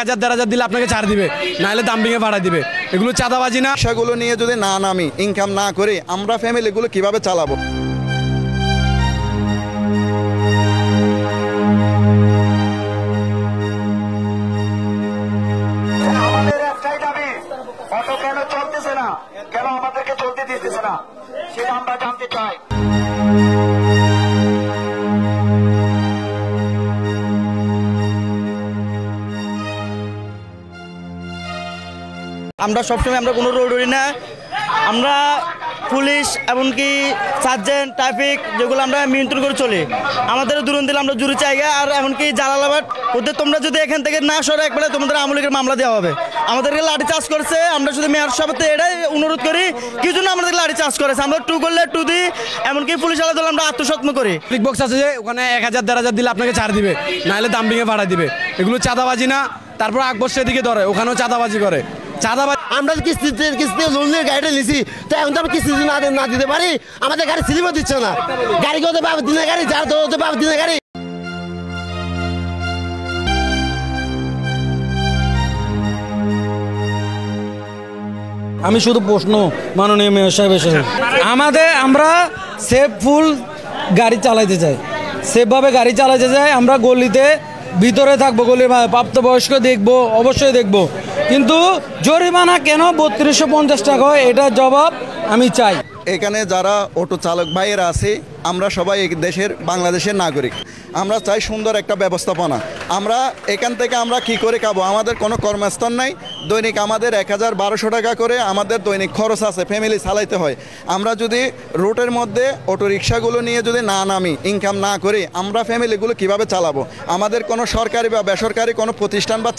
1000 1500 দিলে আপনাকে ছাড় দিবে, নাহলে দাম ভেঙে ভাড়া দিবে। এগুলো চাঁদাবাজি না? সেগুলো নিয়ে যদি না নামি, ইনকাম না করে আমরা ফ্যামিলিগুলো কিভাবে চালাবো? আমাদের একটাই দাবি, অটো কেন চলতেছে না, কেন আমাদেরকে চলতে দিতেছে না, সেটা আমরা জানতে চাই। আমরা সবসময় আমরা কোনো রোড উড়ি না, আমরা পুলিশ এমনকি সার্জেন্ট ট্রাফিক যেগুলো আমরা নিয়ন্ত্রণ করে চলি। আমাদের দূরণ দিলে আমরা জুড়ি চাইগা, আর এমনকি জালালাবাদ ওদের তোমরা যদি এখান থেকে না সরে একবারে তোমাদের আওয়ামী লীগের মামলা দেওয়া হবে। আমাদেরকে লাঠি চার্জ করছে, আমরা শুধু মেয়র সাহেবকে এটাই অনুরোধ করি কি জন্য আমাদের লাঠি চার্জ করেছে। আমরা টু করলে টু দিই, এমনকি পুলিশ আলাদা দল আমরা আত্মসত্ম করি। ক্লিক বক্স আছে যে ওখানে 1000 1500 দিলে আপনাকে ছাড় দিবে, নাহলে দাম ভেঙে ভাড়া দিবে। এগুলো চাঁদাবাজি না? তারপর আকবর সেদিকে ধরে, ওখানেও চাঁদাবাজি করে। আমরা কিস্তিতে লোন নিয়ে গাড়িটা নিছি, তো এখন তো আমরা কিস্তি না দিতে পারি, আমাদের গাড়ি স্লিপও দিচ্ছে না। গাড়ি কত পাবে দিনে গাড়ি, যার তো পাবে দিনে গাড়ি। আমি শুধু প্রশ্ন মাননীয় মেয়র সাহেবের সাথে, আমরা সেফফুল গাড়ি চালাইতে চাই, সেফভাবে গাড়ি চালাইতে চাই। আমরা গলিতে ভিতরে থাকবো, গলির প্রাপ্তবয়স্ক দেখবো, অবশ্যই দেখবো, কিন্তু জরিমানা কেন 3250 টাকা হয়, এটার জবাব আমি চাই। এখানে যারা অটো চালক ভাইয়েরা আছে, আমরা সবাই এই দেশের বাংলাদেশের নাগরিক। আমরা চাই সুন্দর একটা ব্যবস্থাপনা। আমরা এখান থেকে আমরা কি করে খাবো? আমাদের কোনো কর্মস্থল নাই। দৈনিক আমাদের 1000-1200 টাকা করে আমাদের দৈনিক খরচ আছে, ফ্যামিলি চালাইতে হয়। আমরা যদি রোডের মধ্যে অটো রিক্সাগুলো নিয়ে যদি না নামি, ইনকাম না করে আমরা ফ্যামিলিগুলো কিভাবে চালাবো? আমাদের কোনো সরকারি বা বেসরকারি কোনো প্রতিষ্ঠান বা